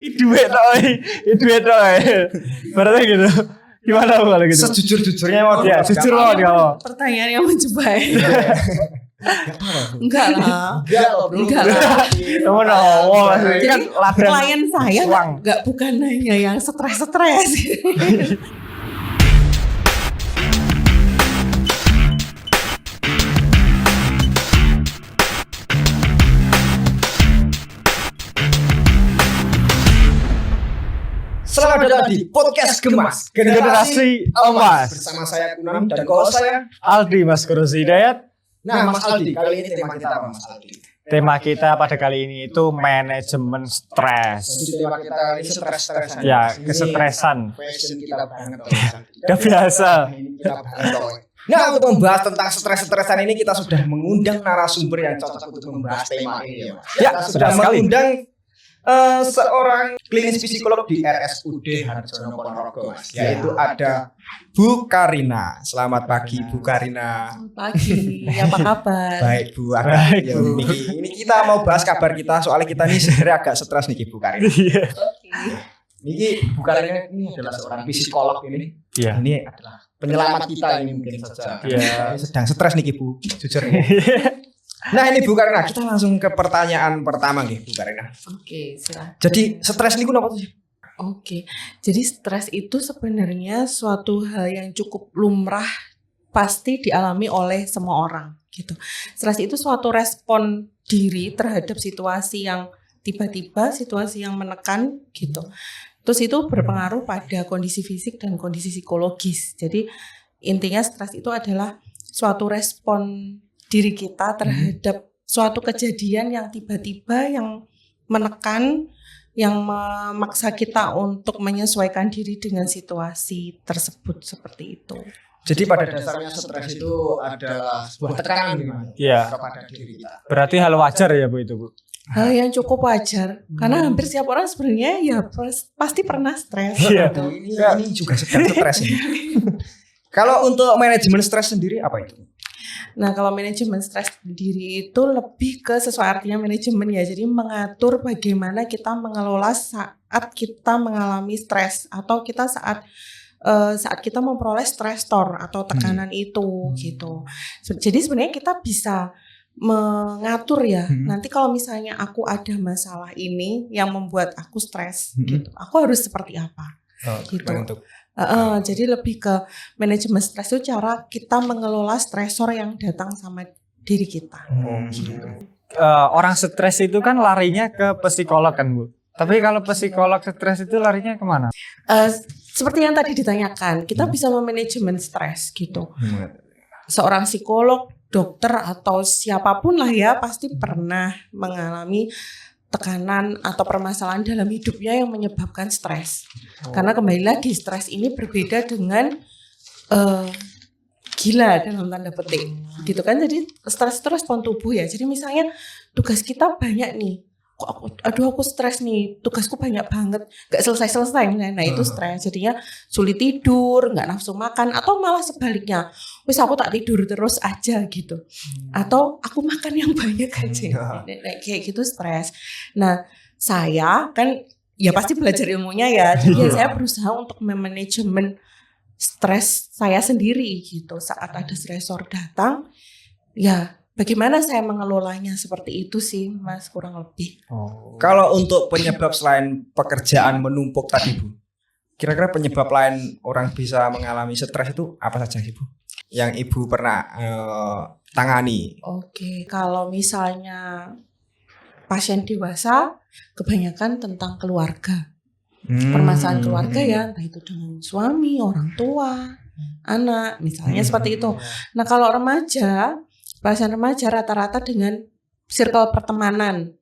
Duit toh. Berarti gitu. Gimana kalau gitu? Sejujur-jujurnya mau ya, jujur mau dia. Pertanyaan yang menjebak. Enggak lah. Jadi kan klien saya bukan hanya yang stres. Selamat datang di podcast Gemas Generasi Emas. Bersama saya Kunam dan co-host saya Aldi Mas Kurusi Hidayat. Nah Mas Aldi, kali ini tema kita apa Mas Aldi? Tema kita pada kali ini itu manajemen stres. Jadi tema kita ini stres-stresan. Ya, kesetresan. Passion kita banget. Udah biasa. Nah, untuk membahas tentang stres-stresan ini kita sudah mengundang narasumber yang cocok untuk membahas tema ini. Ya, sudah sekali. Mengundang seorang klinis psikolog di RSUD Harjono Ponorogo, yaitu ada Bu Karina. Selamat pagi Bu Karina. Selamat pagi, apa kabar? Baik Bu. Ini kita mau bahas kabar kita, soalnya kita ini sebenarnya agak stres nih Bu Karina. Ini Bu Karina ini adalah seorang psikolog ini. Iya. Ini adalah penyelamat kita ini mungkin saja. Iya. Sedang stres nih Bu, jujur nih. Nah ini Bu Karina, kita langsung ke pertanyaan pertama nih Bu Karina. Oke, silakan. Jadi stres ini kenapa sih? Oke, jadi stres itu sebenarnya suatu hal yang cukup lumrah, pasti dialami oleh semua orang gitu. Stres itu suatu respon diri terhadap situasi yang tiba-tiba, situasi yang menekan gitu. Terus itu berpengaruh pada kondisi fisik dan kondisi psikologis. Jadi intinya stres itu adalah suatu respon diri kita terhadap suatu kejadian yang tiba-tiba yang menekan, yang memaksa kita untuk menyesuaikan diri dengan situasi tersebut seperti itu. Jadi pada dasarnya stres itu adalah sebuah tekanan kepada diri kita. Berarti hal wajar ya Bu itu Bu? Hal yang cukup wajar karena hampir setiap orang sebenarnya ya pasti pernah stres. Iya. Ini juga sedang stres ini. Kalau untuk manajemen stres sendiri apa itu? Nah, kalau manajemen stres diri itu lebih ke sesuai artinya manajemen ya. Jadi mengatur bagaimana kita mengelola saat kita mengalami stres atau kita saat kita memperoleh stresor atau tekanan itu gitu. Jadi sebenarnya kita bisa mengatur ya. Nanti kalau misalnya aku ada masalah ini yang membuat aku stres gitu. Aku harus seperti apa? Gitu. Jadi lebih ke manajemen stres itu cara kita mengelola stresor yang datang sama diri kita. Orang stres itu kan larinya ke psikolog kan Bu. Tapi kalau psikolog stres itu larinya kemana? Seperti yang tadi ditanyakan, kita bisa memanajemen stres gitu. Seorang psikolog, dokter atau siapapun lah ya pasti pernah mengalami tekanan atau permasalahan dalam hidupnya yang menyebabkan stres. Karena kembali lagi stres ini berbeda dengan gila dalam tanda petik, gitu kan? Jadi stres itu respon tubuh ya. Jadi misalnya tugas kita banyak nih, aku stres nih, tugasku banyak banget, gak selesai. Nah itu stres. Jadinya sulit tidur, gak nafsu makan, atau malah sebaliknya, wis aku tak tidur terus aja gitu, atau aku makan yang banyak aja, kayak gitu stres. Nah saya kan ya pasti belajar ilmunya ya, jadi saya berusaha untuk memanajemen stres saya sendiri gitu. Saat ada stresor datang, ya bagaimana saya mengelolanya seperti itu sih Mas, kurang lebih. Kalau untuk penyebab selain pekerjaan menumpuk tadi Bu, kira-kira penyebab lain orang bisa mengalami stres itu apa saja sih Bu? Yang Ibu pernah tangani? Oke, kalau misalnya pasien dewasa, kebanyakan tentang keluarga. Permasalahan keluarga ya, entah itu dengan suami, orang tua, anak, misalnya seperti itu. Nah kalau remaja, pasien remaja rata-rata dengan circle pertemanan,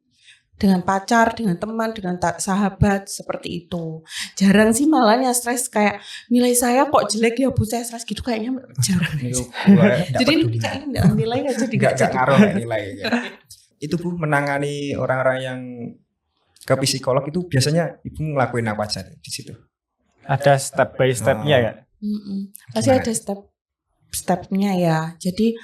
dengan pacar, dengan teman, dengan sahabat, seperti itu. Jarang sih malahnya stres kayak nilai saya kok jelek ya Bu, saya stres gitu, kayaknya jarang. Jadi kayaknya nilai aja gak ngaruh nilai ya. Itu Bu, menangani orang-orang yang ke psikolog itu biasanya Ibu ngelakuin apa aja di situ? Ada step by stepnya ya? Pasti ada step. stepnya ya. Jadi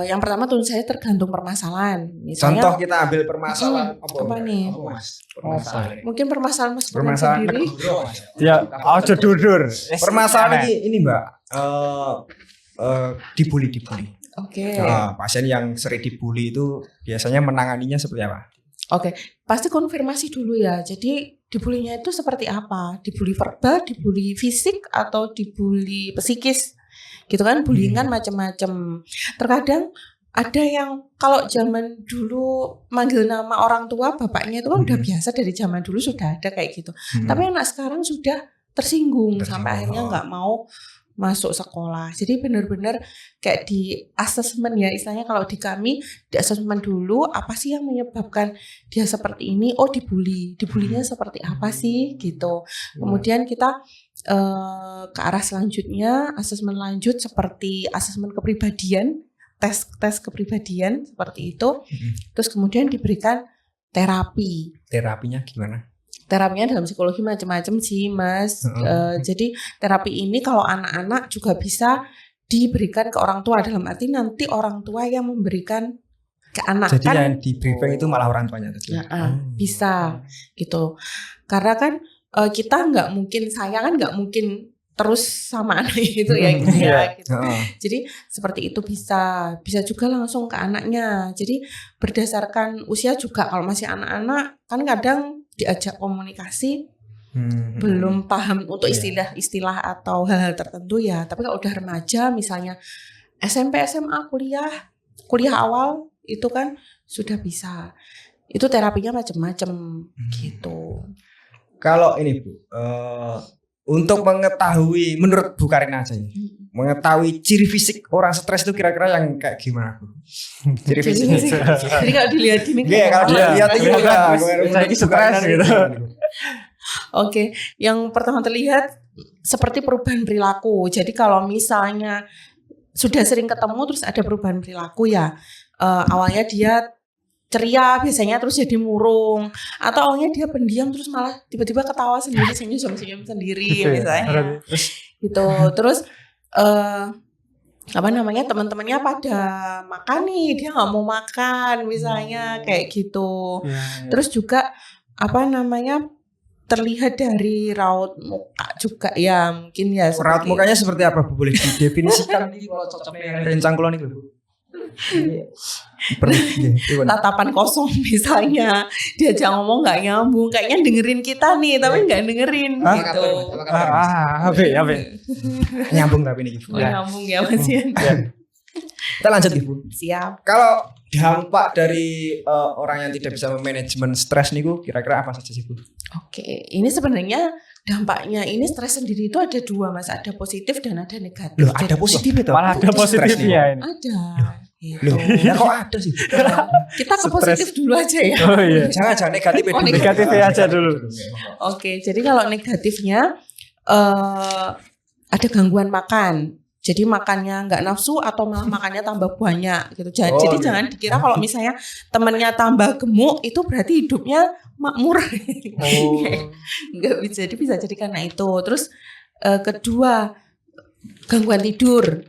yang pertama tentu saya tergantung permasalahan. Misalnya, Contoh kita ambil permasalahan apa nih? Apa, Mas? Permasalahan. Mungkin permasalahan Mas Burhan Permasalahan sendiri. negara, Mas. Ya, aja dudur. Permasalahan ini Mbak, dibully. Oke. Pasien yang sering dibully itu biasanya menanganinya seperti apa? Oke, pasti konfirmasi dulu ya. Jadi dibulinya itu seperti apa? Dibully verbal, dibully fisik, atau dibully psikis? Gitu kan, bullying kan macam-macam. Terkadang ada yang kalau zaman dulu manggil nama orang tua bapaknya itu kan udah biasa, dari zaman dulu sudah ada kayak gitu. Tapi anak sekarang sudah tersinggung sampai akhirnya nggak mau masuk sekolah. Jadi benar-benar kayak di asesmen ya, istilahnya kalau di kami di asesmen dulu apa sih yang menyebabkan dia seperti ini? Oh, dibully. Dibulinya seperti apa sih gitu. Kemudian kita ke arah selanjutnya, asesmen lanjut seperti asesmen kepribadian, tes kepribadian seperti itu. Terus kemudian diberikan terapi. Terapinya gimana? Terapinya dalam psikologi macam-macam sih, Mas. Jadi terapi ini kalau anak-anak juga bisa diberikan ke orang tua, dalam arti nanti orang tua yang memberikan ke anak. Jadi yang di briefing itu malah orang tuanya tadi. Bisa gitu. Karena kan kita nggak mungkin, saya kan nggak mungkin terus sama anak itu ya gitu ya. Gitu. Jadi seperti itu bisa juga langsung ke anaknya. Jadi berdasarkan usia juga, kalau masih anak-anak kan kadang diajak komunikasi belum paham untuk istilah-istilah atau hal-hal tertentu ya. Tapi kalau udah remaja misalnya SMP, SMA, kuliah awal itu kan sudah bisa. Itu terapinya macam-macam gitu. Kalau ini Bu, untuk mengetahui, menurut Bu Karina aja ya, mengetahui ciri fisik orang stres itu kira-kira yang kayak gimana Bu? Ciri fisik. Jadi kalau dilihat ini Kalau dilihat ini saya stres gitu. Oke, yang pertama terlihat seperti perubahan perilaku. Jadi kalau misalnya sudah sering ketemu terus ada perubahan perilaku ya, awalnya dia ceria biasanya terus jadi murung, atau awalnya dia pendiam terus malah tiba-tiba ketawa sendiri, senyum sendiri misalnya gitu. Terus teman-temannya pada makan nih, dia nggak mau makan misalnya kayak gitu. Terus juga terlihat dari raut muka juga ya, mungkin ya. Raut mukanya seperti apa Bu? Boleh didefinisikan nih kalau cocoknya rencang kulon itu Bu? Tatapan kosong misalnya, diajak ngomong nggak nyambung, kayaknya dengerin kita nih tapi nggak dengerin gitu. Nyambung tapi ini Ibu. Nyambung ya Mas Yan. Kita lanjut Ibu. Siap. Kalau dampak dari orang yang tidak bisa memanajemen stres nih Bu, kira-kira apa saja sih Bu? Oke, ini sebenarnya dampaknya ini stres sendiri itu ada dua Mas, ada positif dan ada negatif. Loh, ada positif itu? Malah ada positifnya ini. Ada. Gitu. Loh, ya kok ada sih? Kita ke positif dulu aja ya. Oh iya. Jangan negatif dulu. Negatifnya aja dulu. Oke, jadi kalau negatifnya ada gangguan makan. Jadi makannya nggak nafsu atau malah makannya tambah banyak gitu. Jadi jangan dikira kalau misalnya temennya tambah gemuk itu berarti hidupnya makmur. Nggak bisa, bisa jadi karena itu. Terus kedua, gangguan tidur.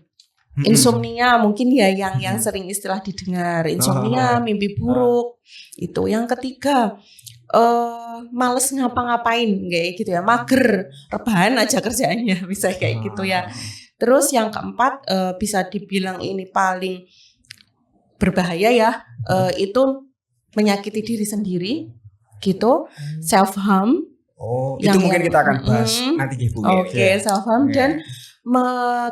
Insomnia mungkin ya yang sering istilah didengar. Insomnia, mimpi buruk. Itu. Yang ketiga, males ngapa-ngapain kayak gitu ya. Mager, rebahan aja kerjaannya, bisa kayak gitu ya. Terus yang keempat, bisa dibilang ini paling berbahaya ya, itu menyakiti diri sendiri gitu, self harm. Itu mungkin kita akan bahas nanti Ibu. Oke, self harm dan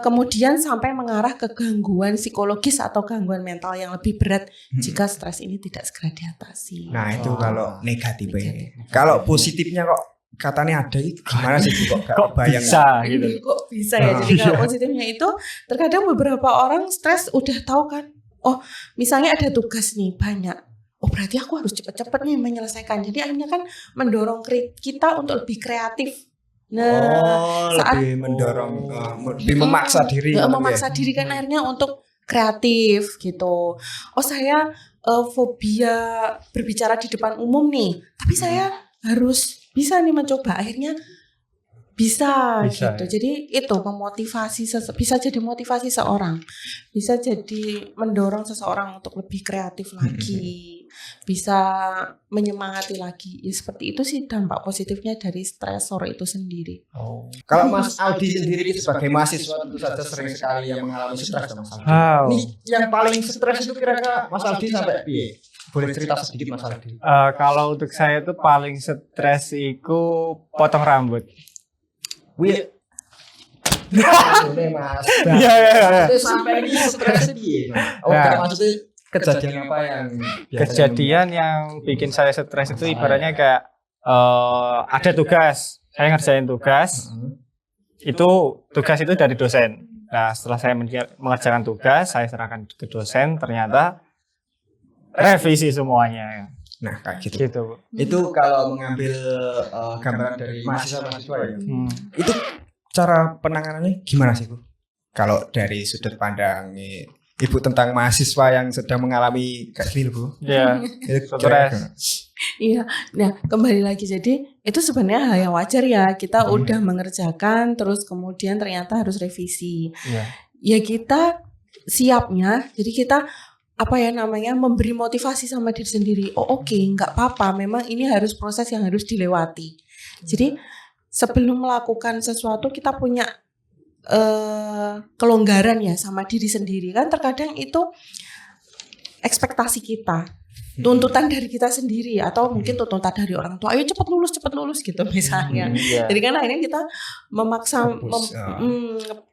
kemudian sampai mengarah ke gangguan psikologis atau gangguan mental yang lebih berat jika stres ini tidak segera diatasi. Nah, itu kalau negatifnya. Kalau positifnya kok katanya ada, itu gimana sih Bu? Kok bayang bisa gitu. Kok bisa ya? Jadi kalau positifnya itu terkadang beberapa orang stres udah tahu kan, oh misalnya ada tugas nih banyak, oh berarti aku harus cepet-cepet nih menyelesaikan. Jadi akhirnya kan mendorong kita untuk lebih kreatif. Nah, lebih mendorong, lebih memaksa diri. Memaksa diri kan akhirnya untuk kreatif gitu. Oh saya fobia berbicara di depan umum nih, tapi saya harus bisa nih mencoba. Akhirnya Bisa Bisa, gitu. ya. Jadi itu memotivasi bisa jadi motivasi seorang. Bisa jadi mendorong seseorang untuk lebih kreatif lagi. Bisa menyemangati lagi. Ya seperti itu sih dampak positifnya dari stresor itu sendiri. Kalau Mas Aldi sendiri sebagai mahasiswa tentu saja sering sekali yang mengalami stres Mas Aldi. Wow. Ini yang paling stres itu kira-kira Mas Aldi sampai piye? Boleh cerita sedikit Mas Aldi? Kalau untuk saya itu paling stres itu potong rambut. Wih. Mas. Iya, iya. Itu sampai ini stres piye? Oh, Nah. maksudnya kejadian apa yang biasanya Kejadian yang bikin saya stres itu ibaratnya kayak ada tugas, saya ngerjain tugas, itu tugas itu dari dosen. Nah, setelah saya mengerjakan tugas, saya serahkan ke dosen, ternyata revisi semuanya. Nah, kayak gitu. Gitu. Itu kalau mengambil gambaran dari mahasiswa-mahasiswa ya. Hmm. Itu cara penanganannya gimana sih, Bu? Kalau dari sudut pandang Ibu tentang mahasiswa yang sedang mengalami kayak gini, Bu. Ya, Itu stres. Iya, nah kembali lagi jadi itu sebenarnya hal yang wajar ya kita udah mengerjakan terus kemudian ternyata harus revisi. Iya. Ya kita siapnya, jadi kita apa ya namanya memberi motivasi sama diri sendiri. Oh oke, nggak apa-apa. Memang ini harus proses yang harus dilewati. Jadi sebelum melakukan sesuatu kita punya kelonggaran ya sama diri sendiri kan terkadang itu ekspektasi kita. Tuntutan dari kita sendiri atau mungkin tuntutan dari orang tua, ayo cepat lulus gitu misalnya. Iya. Jadi kan akhirnya kita memaksa Nge-push,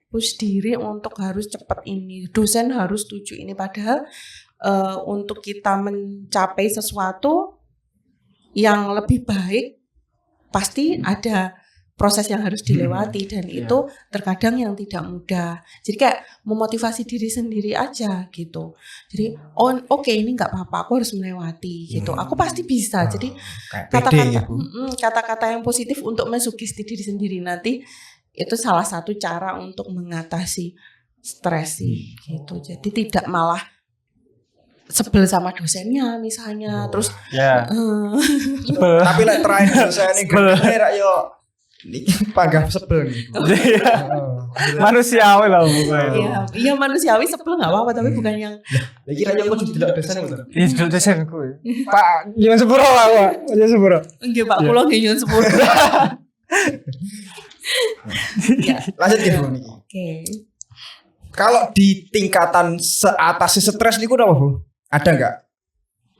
push diri untuk harus cepat ini. Dosen harus setuju ini padahal untuk kita mencapai sesuatu yang lebih baik pasti ada proses yang harus dilewati dan itu terkadang yang tidak mudah. Jadi kayak memotivasi diri sendiri aja gitu. Jadi oke, ini nggak apa-apa, aku harus melewati gitu. Aku pasti bisa. Jadi kayak kata-kata pede, Bu. kata-kata yang positif untuk mensugesti diri sendiri nanti itu salah satu cara untuk mengatasi stres sih gitu. Jadi tidak malah sebel sama dosennya misalnya terus Ya. Sebel. Tapi lek terakhir saya ini gede rak yo niki panggah sebel nih. Manusiawi lah pokoknya. Iya, iya manusiawi sebel nggak apa-apa tapi bukan yang Lagi kira yo kok delok dosen bener. Ini dulu dosenku. Pak, jangan sepuro lah, Pak. Jangan sepuro. nggih Pak kula nggih nyuwun sepuro. Ya, Lanjut ya Bu niki. oke. Kalau di tingkatan seatas stres niku apa Bu? Ada enggak?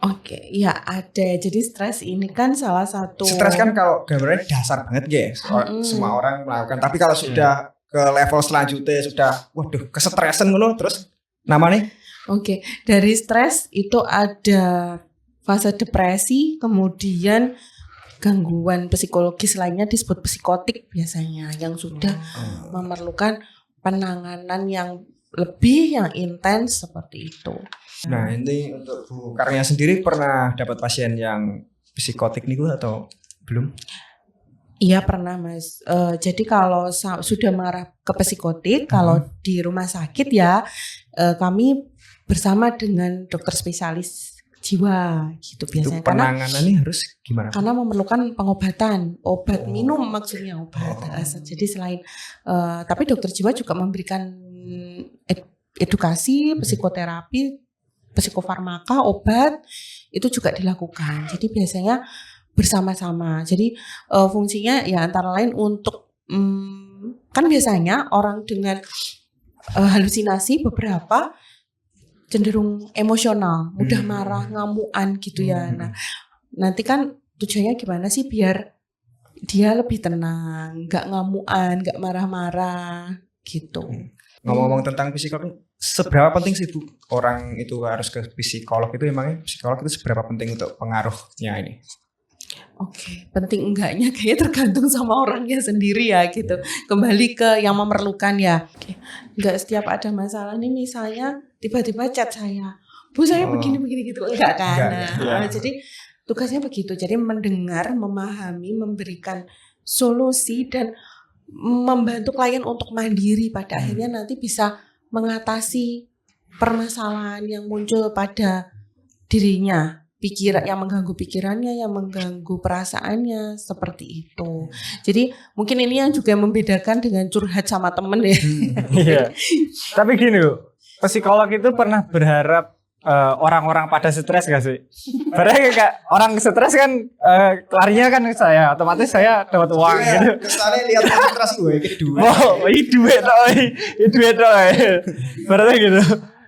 Oke, ya ada. Jadi stres ini kan salah satu Stres kan kalau gambarnya dasar banget guys. Semua orang melakukan. Tapi kalau sudah ke level selanjutnya sudah waduh kesetresan ngono terus namanya Oke, dari stres itu ada fase depresi, kemudian gangguan psikologis lainnya disebut psikotik biasanya yang sudah memerlukan penanganan yang lebih yang intens seperti itu. Nah ini untuk Bu Karnia sendiri pernah dapat pasien yang psikotik nih atau belum? Iya pernah Mas. Jadi kalau sudah mengarah ke psikotik, kalau di rumah sakit ya kami bersama dengan dokter spesialis jiwa gitu Itu biasanya karena penanganannya harus gimana? karena memerlukan pengobatan, obat minum maksudnya obat. Jadi selain tapi dokter jiwa juga memberikan edukasi, psikoterapi, psikofarmaka, obat itu juga dilakukan. Jadi biasanya bersama-sama. Jadi fungsinya ya antara lain untuk kan biasanya orang dengan halusinasi beberapa cenderung emosional, mudah marah, ngamuan gitu ya. Nah, nanti kan tujuannya gimana sih biar dia lebih tenang, nggak ngamuan, nggak marah-marah gitu. Ngomong-ngomong tentang psikolog, seberapa penting sih Bu orang itu harus ke psikolog itu emangnya psikolog itu seberapa penting untuk pengaruhnya ini? Oke, penting enggaknya kayaknya tergantung sama orangnya sendiri ya gitu. Kembali ke yang memerlukan ya. Oke. Enggak setiap ada masalah nih misalnya tiba-tiba chat saya, Bu saya begini-begini gitu. Enggak kan. Nah, jadi tugasnya begitu. Jadi mendengar, memahami, memberikan solusi dan membantu klien untuk mandiri pada akhirnya nanti bisa mengatasi permasalahan yang muncul pada dirinya. yang mengganggu pikirannya, yang mengganggu perasaannya seperti itu. Jadi mungkin ini yang juga membedakan dengan curhat sama temen ya. Iya. Tapi gini loh, psikolog itu pernah berharap orang-orang pada stres gak sih? Padahal kayak orang stres kan larinya kan ke saya, otomatis saya dapat uang gitu. Kesannya lihat stres gue kedua. Oh, ini duit toh. Berarti gitu.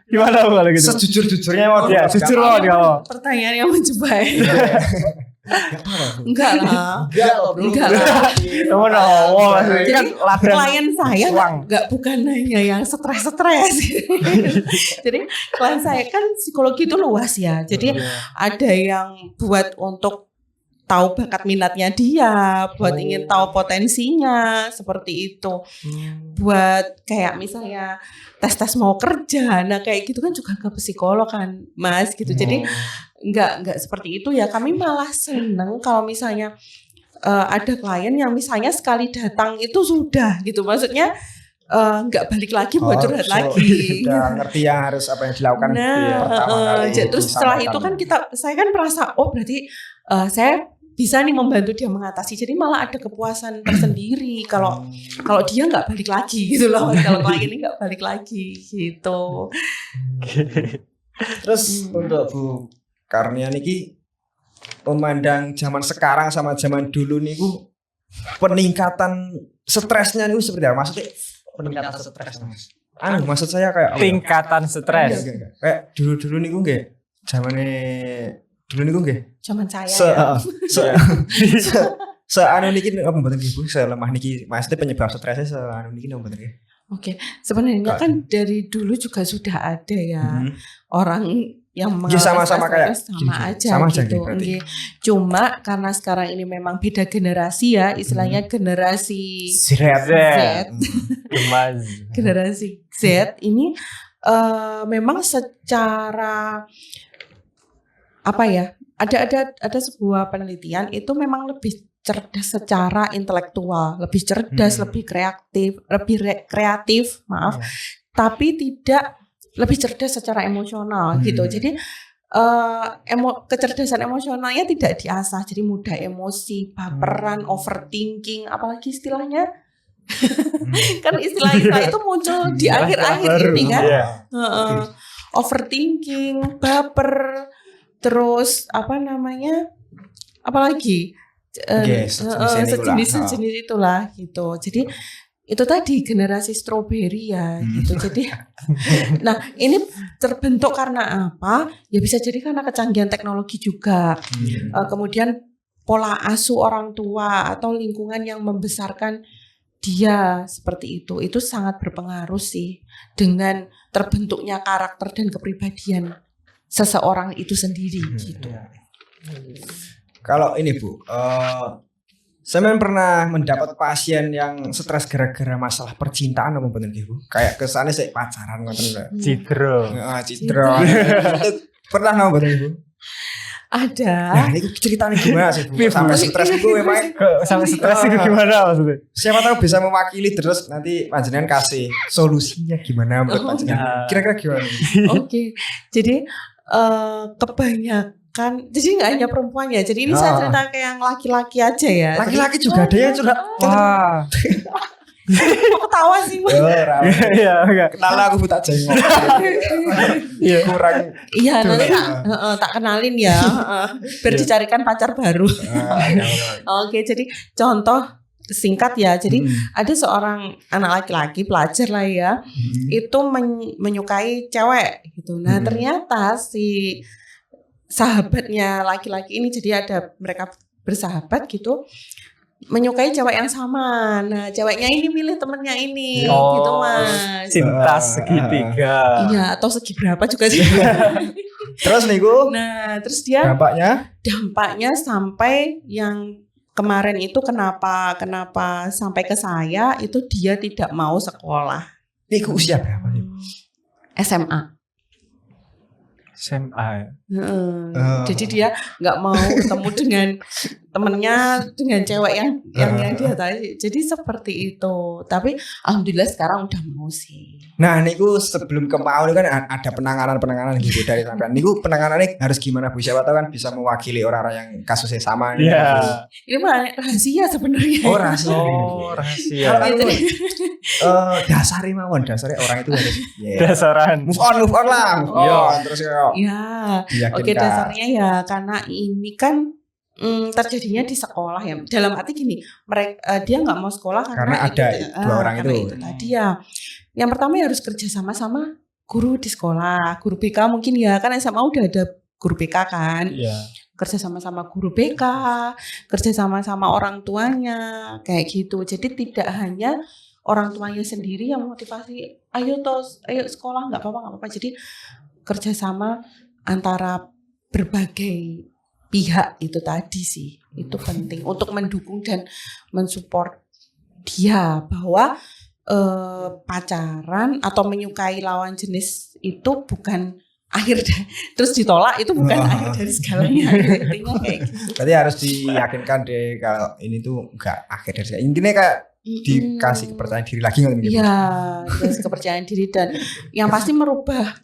Gimana kalau gitu? Sejujur-jujurnya mau Ya, jujur loh kalau. Pertanyaan yang menjebak. Enggak lah. Oh no, Jadi kan ladang klien saya uang. bukan hanya yang stres. Jadi klien saya kan psikologi itu luas ya. Jadi ada yang buat untuk tahu bakat minatnya dia, buat ingin tahu potensinya seperti itu. Buat kayak misalnya tes mau kerja, nah kayak gitu kan juga ke psikolog kan, Mas gitu. Jadi enggak seperti itu ya. Kami malah seneng kalau misalnya ada klien yang misalnya sekali datang itu sudah gitu. Maksudnya enggak balik lagi buat curhat lagi. Udah ngerti yang harus apa yang dilakukan pertama kali. Terus setelah itu kan saya kan merasa berarti saya bisa nih membantu dia mengatasi. Jadi malah ada kepuasan tersendiri kalau dia nggak balik lagi gitu loh. Kalau klien ini nggak balik lagi gitu. Terus untuk Bu Karnia niki memandang zaman sekarang sama zaman dulu niku peningkatan stresnya niku seperti apa? Maksudnya peningkatan stres Mas. Maksud saya kayak Tingkatan stres. kayak dulu niku nggih. Zamane dulu niku nggih. Zaman saya. Seanu niki apa mboten nggih Bu? Selemah niki maksudnya penyebab stresnya seanu niki napa mboten nggih? Oke, sebenarnya kan dari dulu juga sudah ada ya orang yang mengalami sama-sama kayak sama aja gitu. Cuma karena sekarang ini memang beda generasi ya, istilahnya generasi Z. Generasi Z ini memang secara apa ya? Ada sebuah penelitian itu memang lebih cerdas secara intelektual, lebih cerdas, lebih kreatif, tapi tidak lebih cerdas secara emosional gitu. Jadi kecerdasan emosionalnya tidak diasah, jadi mudah emosi, baperan, overthinking, apalagi istilahnya kan istilah-istilah itu muncul di akhir-akhir ini kan. Overthinking, baper, terus apalagi sejenis itulah gitu. Jadi itu tadi generasi strawberry ya gitu. Jadi nah ini terbentuk karena apa? Ya bisa jadi karena kecanggihan teknologi juga. Kemudian pola asuh orang tua atau lingkungan yang membesarkan dia seperti itu sangat berpengaruh sih dengan terbentuknya karakter dan kepribadian seseorang itu sendiri gitu. Kalau ini Bu, saya pernah mendapat pasien yang stres gara-gara masalah percintaan apa bener Bu? Kayak kesannya saya pacaran ngoten. Citro. Itu pernah nggak bener Bu? Ada. Nah, ini ceritanya gimana sih Bu? Sampai stres itu memang sampai stres itu gimana maksudnya? Siapa tahu bisa mewakili terus nanti panjenengan kasih solusinya gimana menurut panjenengan. Kira-kira gimana? Oke. Jadi kebanyakan, jadi nggak hanya perempuan ya. Jadi ini saya cerita ke yang laki-laki aja ya. Laki-laki juga ada yang curhat. Wah. Kok ketawa sih Mas? Iya, enggak. Kenal aku Bu tak jengok. Iya. Kurang. Iya, nanti tak kenalin ya. Biar dicarikan pacar baru. Oke, jadi contoh singkat ya. Jadi ada seorang anak laki-laki pelajar lah ya. Itu menyukai cewek gitu. Nah, ternyata si sahabatnya laki-laki ini, jadi ada mereka bersahabat gitu, menyukai cewek yang sama. Nah, ceweknya ini milih temennya ini gitu Mas. Cinta segitiga. Iya, atau segi berapa juga sih. Terus nih Bu. Nah, terus dia dampaknya sampai yang kemarin itu kenapa sampai ke saya itu dia tidak mau sekolah. Ini usia berapa nih? SMA. SMA. Jadi dia nggak mau ketemu dengan temennya, dengan cewek yang dia tadi. Jadi seperti itu. Tapi alhamdulillah sekarang udah mau sih. Nah, niku sebelum ke mau kan ada penanganan gitu dari sampean. Niku penanganannya harus gimana Bu? Siapa tahu kan bisa mewakili orang-orang yang kasusnya sama. Iya. Ini mah rahasia sebenarnya. Oh, rahasia. Rahasia. Dasarnya orang itu harus Dasaran. move on lah. Terus ya. Ya. Oke, dasarnya ya karena ini kan terjadinya di sekolah ya. Dalam arti gini, dia nggak mau sekolah karena ada dua orang itu. Tadi ya. Yang pertama ya harus kerja sama guru di sekolah, guru BK mungkin ya, kan SMA udah ada guru BK kan. Iya. Kerja sama guru BK, kerja sama orang tuanya, kayak gitu. Jadi tidak hanya orang tuanya sendiri yang motivasi, ayo sekolah nggak apa-apa. Jadi kerja sama antara berbagai pihak itu tadi sih, itu penting untuk mendukung dan mensupport dia bahwa pacaran atau menyukai lawan jenis itu bukan akhir terus ditolak, itu bukan akhir dari segalanya. Intinya kayak gitu. Berarti harus diyakinkan deh kalau ini tuh enggak akhir dari segalanya. Intinya kayak dikasih kepercayaan diri lagi gitu. Iya, dikasih kepercayaan diri dan yang pasti merubah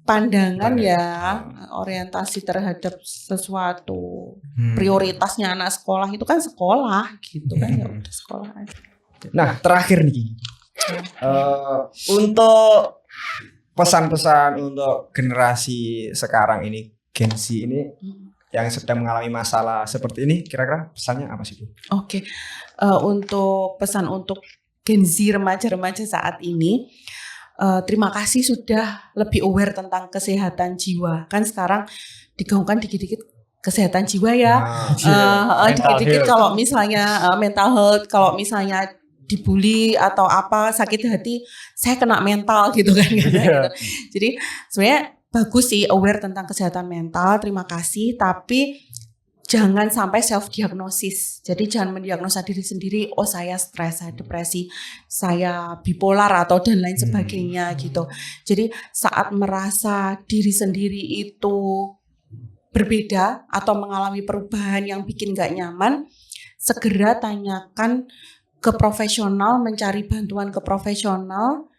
pandangan ya, orientasi terhadap sesuatu. Prioritasnya anak sekolah itu kan sekolah gitu kan, ya udah sekolah aja. Nah, terakhir nih. Untuk pesan-pesan untuk generasi sekarang ini, Gen Z ini yang sedang mengalami masalah seperti ini, kira-kira pesannya apa sih Bu? Oke. Untuk pesan untuk Gen Z remaja-remaja saat ini, terima kasih sudah lebih aware tentang kesehatan jiwa. Kan sekarang digaungkan dikit-dikit kesehatan jiwa ya. Dikit-dikit kalau misalnya mental health, kalau misalnya dibully atau apa, sakit hati, saya kena mental gitu kan. Gitu. Jadi sebenarnya bagus sih aware tentang kesehatan mental, terima kasih, tapi jangan sampai self diagnosis. Jadi jangan mendiagnosa diri sendiri, oh saya stres, saya depresi, saya bipolar atau dan lain sebagainya gitu. Jadi saat merasa diri sendiri itu berbeda atau mengalami perubahan yang bikin gak nyaman, segera tanyakan ke profesional, mencari bantuan ke profesional.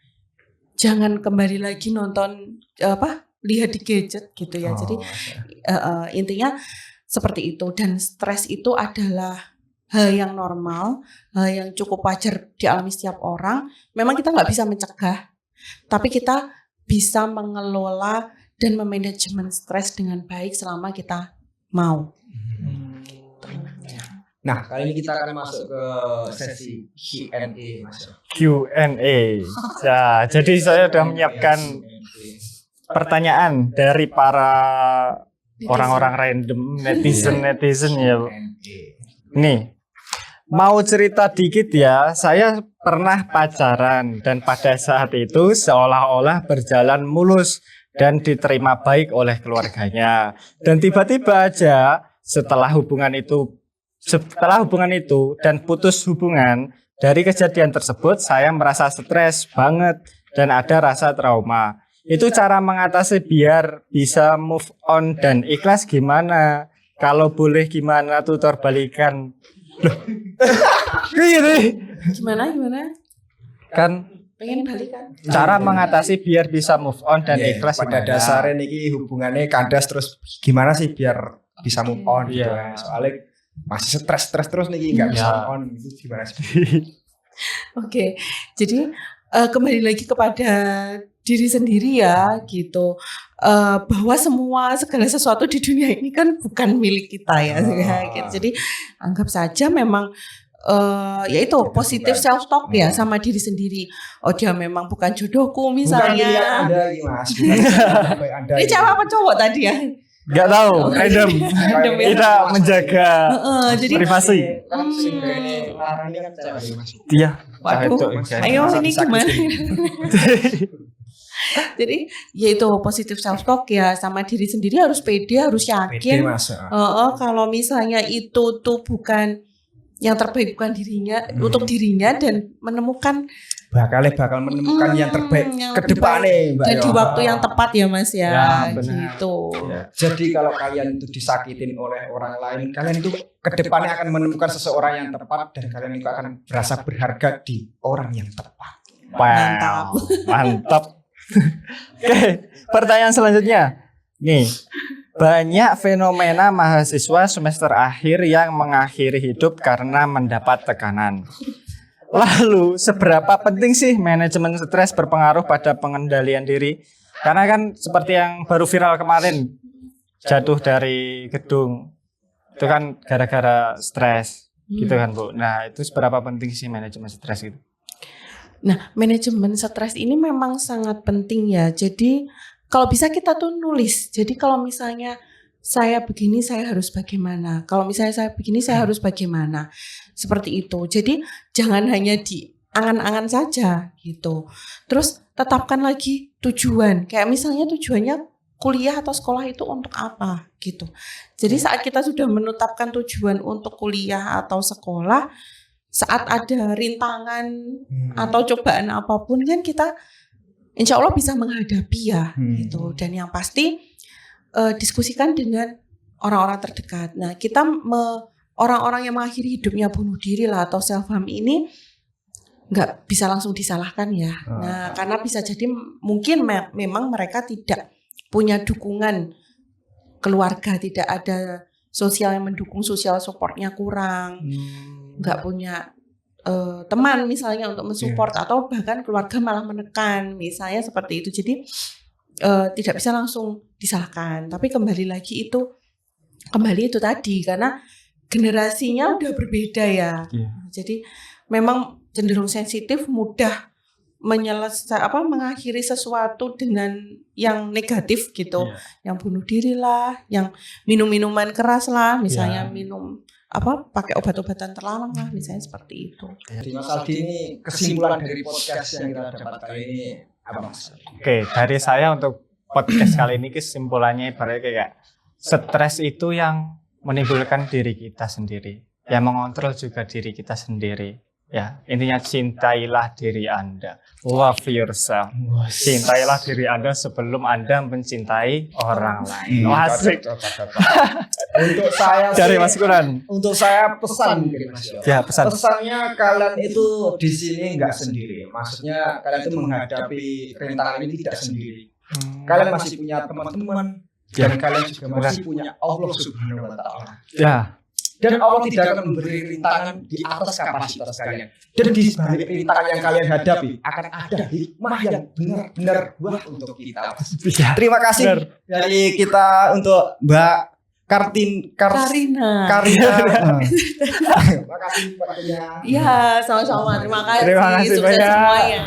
Jangan kembali lagi nonton lihat di gadget gitu ya. Jadi intinya seperti itu, dan stres itu adalah hal yang normal, hal yang cukup wajar dialami setiap orang. Memang kita nggak bisa mencegah, tapi kita bisa mengelola dan memanajemen stres dengan baik selama kita mau. Nah, kali ini kita akan masuk ke sesi Q&A, Mas. Q&A. Ya, jadi saya sudah menyiapkan pertanyaan dari para orang-orang random, netizen ya. Nih, mau cerita dikit ya, saya pernah pacaran dan pada saat itu seolah-olah berjalan mulus dan diterima baik oleh keluarganya. Dan tiba-tiba aja setelah hubungan itu dan putus hubungan, dari kejadian tersebut saya merasa stres banget dan ada rasa trauma. Itu cara mengatasi biar bisa move on dan ikhlas gimana? Kalau boleh gimana tutor balikan? Loh. Gimana? Kan Pengen balikan. Cara mengatasi biar bisa move on dan ikhlas pada gimana? dasarnya niki hubungannya kandas, terus gimana sih biar bisa move on gitu ya. Soalnya masih stres terus nih nggak bisa move on, itu gimana sih? Oke, jadi kembali lagi kepada diri sendiri ya gitu, bahwa segala sesuatu di dunia ini kan bukan milik kita ya, gitu. Jadi anggap saja memang yaitu positif self talk ya sama diri sendiri. Oh dia memang bukan jodohku misalnya. Bukan Anda Mas. Ini cewek apa cowok tadi ya? Gak tahu, random. Kita menjaga jadi privasi. Iya. Waduh, ayo ini gimana? Jadi yaitu positif self talk ya, sama diri sendiri harus pede, harus yakin. Kalau misalnya itu tuh bukan yang terbaik bukan dirinya untuk dirinya dan menemukan bakal menemukan yang terbaik yang ke lebih depannya, Mbak. dan ya. di waktu yang tepat ya Mas ya, Ya, benar. gitu. Ya, jadi kalau kalian itu disakitin oleh orang lain, kalian itu ke depannya akan menemukan seseorang yang tepat dan kalian itu akan merasa berharga di orang yang tepat. Mantap. Mantap. Oke, pertanyaan selanjutnya. Nih, banyak fenomena mahasiswa semester akhir yang mengakhiri hidup karena mendapat tekanan. Lalu, seberapa penting sih manajemen stres berpengaruh pada pengendalian diri? Karena kan seperti yang baru viral kemarin, jatuh dari gedung. Itu kan gara-gara stres, gitu kan Bu. Nah, itu seberapa penting sih manajemen stres itu? Nah, manajemen stres ini memang sangat penting ya. Jadi kalau bisa kita tuh nulis. Jadi kalau misalnya saya begini, saya harus bagaimana. Kalau misalnya saya begini, saya harus bagaimana. Seperti itu. Jadi jangan hanya di angan-angan saja gitu. Terus tetapkan lagi tujuan. Kayak misalnya tujuannya kuliah atau sekolah itu untuk apa gitu. Jadi saat kita sudah menetapkan tujuan untuk kuliah atau sekolah, saat ada rintangan atau cobaan apapun kan kita insya Allah bisa menghadapi ya gitu. Dan yang pasti diskusikan dengan orang-orang terdekat. Nah kita orang-orang yang mengakhiri hidupnya bunuh diri lah atau self harm ini nggak bisa langsung disalahkan ya. Nah karena bisa jadi mungkin memang mereka tidak punya dukungan keluarga, tidak ada sosial yang mendukung, social supportnya kurang, nggak punya teman misalnya untuk mensupport atau bahkan keluarga malah menekan misalnya seperti itu. Jadi tidak bisa langsung disalahkan. Tapi kembali itu tadi karena generasinya udah berbeda ya. Jadi memang cenderung sensitif, mudah mengakhiri sesuatu dengan yang negatif gitu, yang bunuh diri lah, yang minum-minuman keras lah, misalnya minum pakai obat-obatan terlarang lah, misalnya seperti itu. Jadi Mas Aldi ini kesimpulan dari podcast yang kita dapat kali ini apa Mas? Oke, dari saya untuk podcast kali ini kesimpulannya ibaratnya kayak stres itu yang menimbulkan diri kita sendiri, yang mengontrol juga diri kita sendiri. Ya, intinya cintailah diri Anda. Love yourself. Cintailah diri Anda sebelum Anda mencintai orang lain. Asik. Untuk saya Dari Mas Kuran. Untuk saya pesan mungkin Mas. Ya, pesan. Pesannya kalian itu di sini nggak sendiri. Maksudnya kalian itu menghadapi rintangan ini tidak sendiri. Kalian masih punya teman-teman dan kalian juga masih punya Allah Subhanahu wa taala. Ya. Dan Allah tidak akan memberi rintangan di atas kapasitas kalian. Dan di balik rintangan yang kalian hadapi akan ada hikmah yang benar-benar buah untuk kita. Terima kasih dari kita untuk Mbak Karina. Terima kasih waktunya. Ya, sama-sama. Terima kasih. Terima kasih Sukses banyak. semuanya.